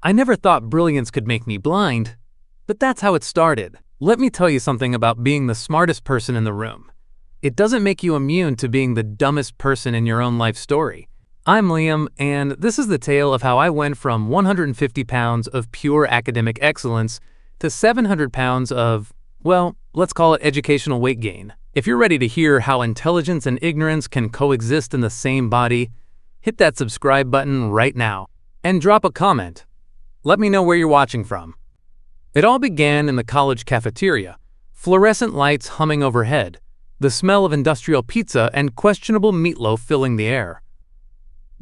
I never thought brilliance could make me blind, but that's how it started. Let me tell you something about being the smartest person in the room. It doesn't make you immune to being the dumbest person in your own life story. I'm Liam, and this is the tale of how I went from 150 pounds of pure academic excellence to 700 pounds of, well, let's call it educational weight gain. If you're ready to hear how intelligence and ignorance can coexist in the same body, hit that subscribe button right now and drop a comment. Let me know where you're watching from. It all began in the college cafeteria, fluorescent lights humming overhead, the smell of industrial pizza and questionable meatloaf filling the air.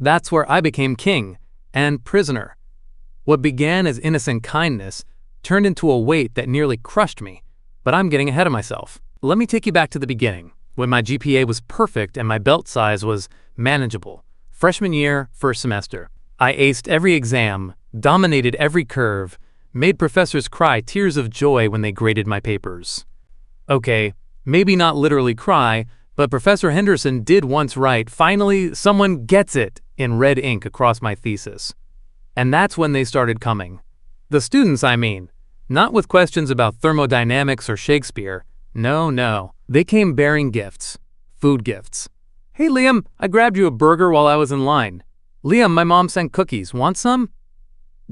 That's where I became king and prisoner. What began as innocent kindness turned into a weight that nearly crushed me, but I'm getting ahead of myself. Let me take you back to the beginning, when my GPA was perfect and my belt size was manageable. Freshman year, first semester. I aced every exam, dominated every curve, made professors cry tears of joy when they graded my papers. Okay, maybe not literally cry, but Professor Henderson did once write, "Finally, someone gets it," in red ink across my thesis. And that's when they started coming. The students, I mean. Not with questions about thermodynamics or Shakespeare. No. They came bearing gifts. Food gifts. "Hey Liam, I grabbed you a burger while I was in line." "Liam, my mom sent cookies. Want some?"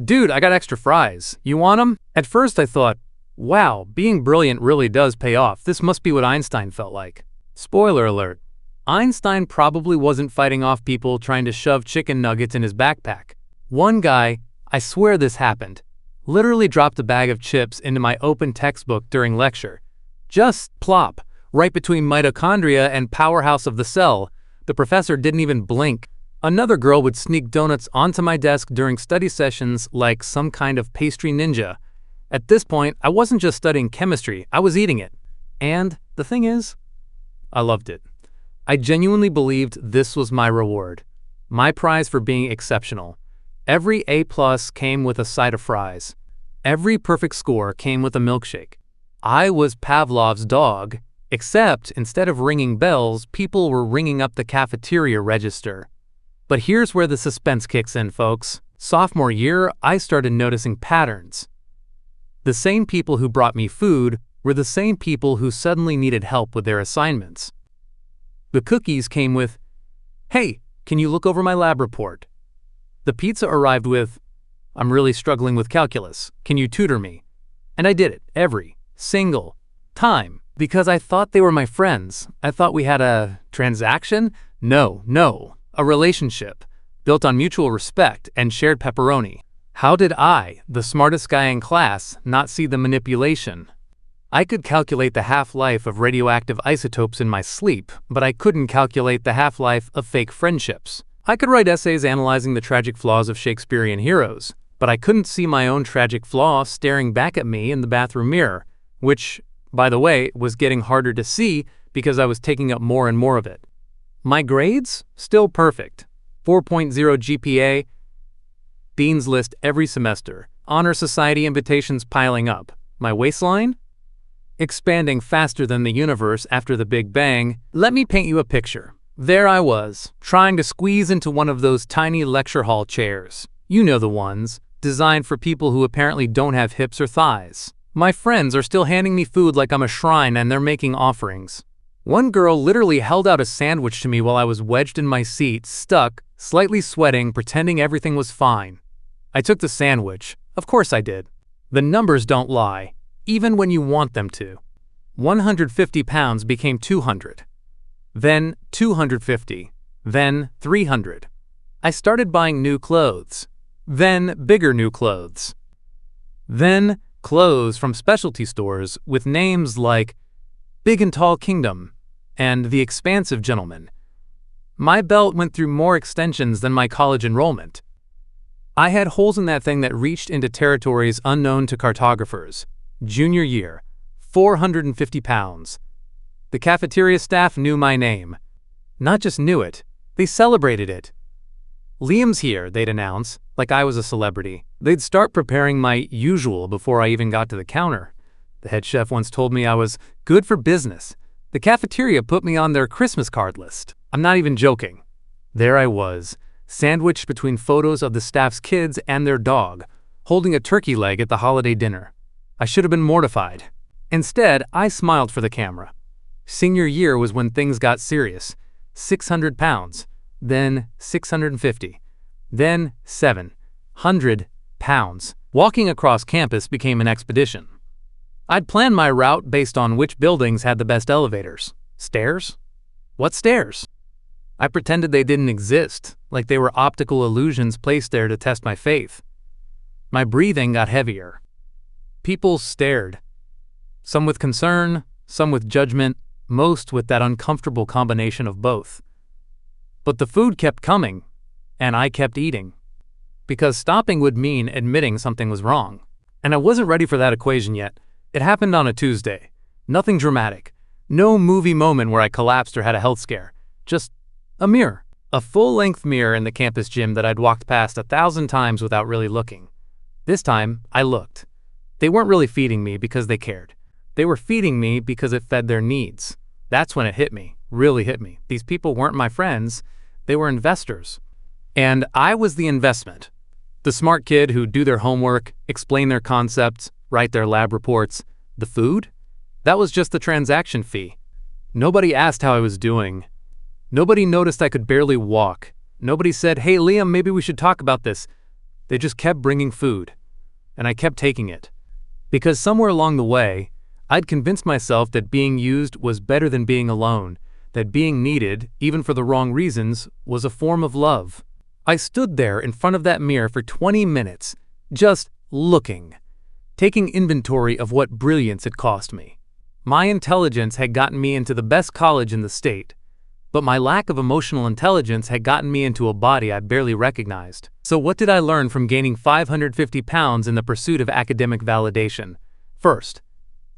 "Dude, I got extra fries. You want them?" At first I thought, wow, being brilliant really does pay off. This must be what Einstein felt like. Spoiler alert. Einstein probably wasn't fighting off people trying to shove chicken nuggets in his backpack. One guy, I swear this happened, literally dropped a bag of chips into my open textbook during lecture. Just plop, right between mitochondria and powerhouse of the cell. The professor didn't even blink. Another girl would sneak donuts onto my desk during study sessions like some kind of pastry ninja. At this point, I wasn't just studying chemistry, I was eating it. And the thing is, I loved it. I genuinely believed this was my reward, my prize for being exceptional. Every A+ came with a side of fries. Every perfect score came with a milkshake. I was Pavlov's dog, except instead of ringing bells, people were ringing up the cafeteria register. But here's where the suspense kicks in, folks. Sophomore year, I started noticing patterns. The same people who brought me food were the same people who suddenly needed help with their assignments. The cookies came with, "Hey, can you look over my lab report?" The pizza arrived with, "I'm really struggling with calculus. Can you tutor me?" And I did it every single time because I thought they were my friends. I thought we had a transaction? No, a relationship built on mutual respect and shared pepperoni. How did I, the smartest guy in class, not see the manipulation? I could calculate the half-life of radioactive isotopes in my sleep, but I couldn't calculate the half-life of fake friendships. I could write essays analyzing the tragic flaws of Shakespearean heroes, but I couldn't see my own tragic flaw staring back at me in the bathroom mirror, which, by the way, was getting harder to see because I was taking up more and more of it. My grades? Still perfect. 4.0 GPA, Dean's List every semester, Honor Society invitations piling up. My waistline? Expanding faster than the universe after the Big Bang. Let me paint you a picture. There I was, trying to squeeze into one of those tiny lecture hall chairs. You know the ones, designed for people who apparently don't have hips or thighs. My friends are still handing me food like I'm a shrine and they're making offerings. One girl literally held out a sandwich to me while I was wedged in my seat, stuck, slightly sweating, pretending everything was fine. I took the sandwich. Of course I did. The numbers don't lie, even when you want them to. 150 pounds became 200. Then 250. Then 300. I started buying new clothes. Then bigger new clothes. Then clothes from specialty stores with names like Big and Tall Kingdom and The Expansive Gentleman. My belt went through more extensions than my college enrollment. I had holes in that thing that reached into territories unknown to cartographers. Junior year, 450 pounds. The cafeteria staff knew my name. Not just knew it, they celebrated it. "Liam's here," they'd announce, like I was a celebrity. They'd start preparing my usual before I even got to the counter. The head chef once told me I was good for business. The cafeteria put me on their Christmas card list. I'm not even joking. There I was, sandwiched between photos of the staff's kids and their dog, holding a turkey leg at the holiday dinner. I should have been mortified. Instead, I smiled for the camera. Senior year was when things got serious. 600 pounds, then 650, then 700 pounds. Walking across campus became an expedition. I'd planned my route based on which buildings had the best elevators. Stairs? What stairs? I pretended they didn't exist, like they were optical illusions placed there to test my faith. My breathing got heavier. People stared. Some with concern, some with judgment, most with that uncomfortable combination of both. But the food kept coming, and I kept eating. Because stopping would mean admitting something was wrong. And I wasn't ready for that equation yet. It happened on a Tuesday. Nothing dramatic. No movie moment where I collapsed or had a health scare. Just a mirror. A full-length mirror in the campus gym that I'd walked past 1,000 times without really looking. This time, I looked. They weren't really feeding me because they cared. They were feeding me because it fed their needs. That's when it hit me, really hit me. These people weren't my friends, they were investors. And I was the investment. The smart kid who'd do their homework, explain their concepts, write their lab reports. The food? That was just the transaction fee. Nobody asked how I was doing. Nobody noticed I could barely walk. Nobody said, "Hey Liam, maybe we should talk about this." They just kept bringing food. And I kept taking it. Because somewhere along the way, I'd convinced myself that being used was better than being alone, that being needed, even for the wrong reasons, was a form of love. I stood there in front of that mirror for 20 minutes, just looking, taking inventory of what brilliance it cost me. My intelligence had gotten me into the best college in the state, but my lack of emotional intelligence had gotten me into a body I barely recognized. So what did I learn from gaining 550 pounds in the pursuit of academic validation? First,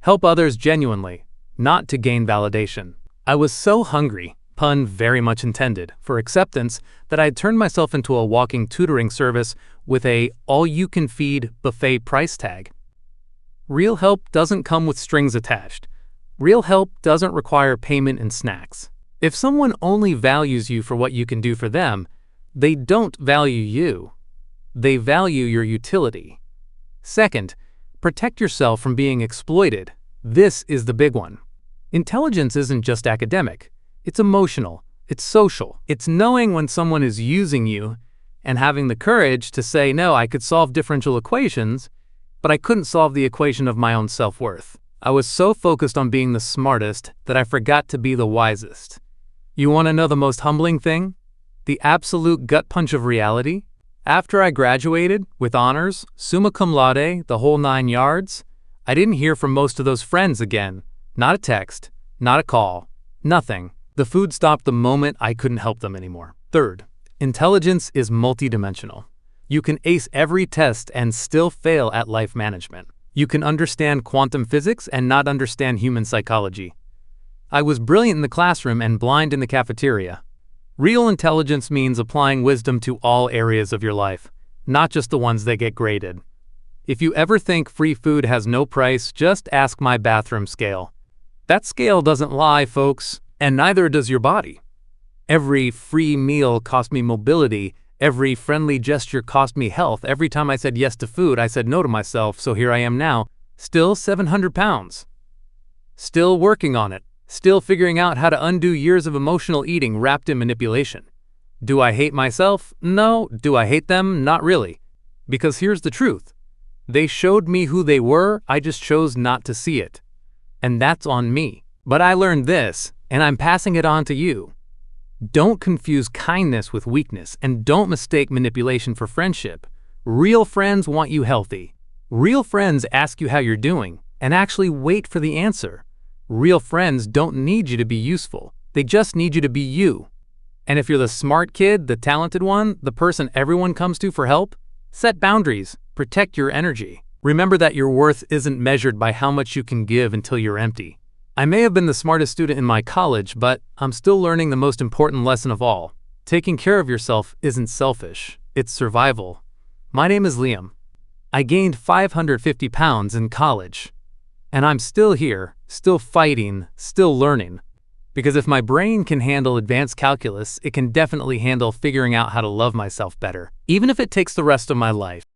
help others genuinely, not to gain validation. I was so hungry, pun very much intended, for acceptance that I had turned myself into a walking tutoring service with a all-you-can-feed buffet price tag. Real help doesn't come with strings attached. Real help doesn't require payment and snacks. If someone only values you for what you can do for them, they don't value you. They value your utility. Second, protect yourself from being exploited. This is the big one. Intelligence isn't just academic. It's emotional. It's social. It's knowing when someone is using you and having the courage to say, no, I could solve differential equations, but I couldn't solve the equation of my own self-worth. I was so focused on being the smartest that I forgot to be the wisest. You want to know the most humbling thing? The absolute gut punch of reality? After I graduated, with honors, summa cum laude, the whole 9 yards, I didn't hear from most of those friends again. Not a text, not a call, nothing. The food stopped the moment I couldn't help them anymore. Third, intelligence is multidimensional. You can ace every test and still fail at life management. You can understand quantum physics and not understand human psychology. I was brilliant in the classroom and blind in the cafeteria. Real intelligence means applying wisdom to all areas of your life, not just the ones that get graded. If you ever think free food has no price, just ask my bathroom scale. That scale doesn't lie, folks, and neither does your body. Every free meal cost me mobility. Every friendly gesture cost me health. Every time I said yes to food, I said no to myself, so here I am now, still 700 pounds. Still working on it. Still figuring out how to undo years of emotional eating wrapped in manipulation. Do I hate myself? No. Do I hate them? Not really. Because here's the truth. They showed me who they were, I just chose not to see it. And that's on me. But I learned this, and I'm passing it on to you. Don't confuse kindness with weakness, and don't mistake manipulation for friendship. Real friends want you healthy. Real friends ask you how you're doing, and actually wait for the answer. Real friends don't need you to be useful. They just need you to be you. And if you're the smart kid, the talented one, the person everyone comes to for help, set boundaries. Protect your energy. Remember that your worth isn't measured by how much you can give until you're empty. I may have been the smartest student in my college, but I'm still learning the most important lesson of all. Taking care of yourself isn't selfish. It's survival. My name is Liam. I gained 550 pounds in college. And I'm still here, still fighting, still learning. Because if my brain can handle advanced calculus, it can definitely handle figuring out how to love myself better, even if it takes the rest of my life.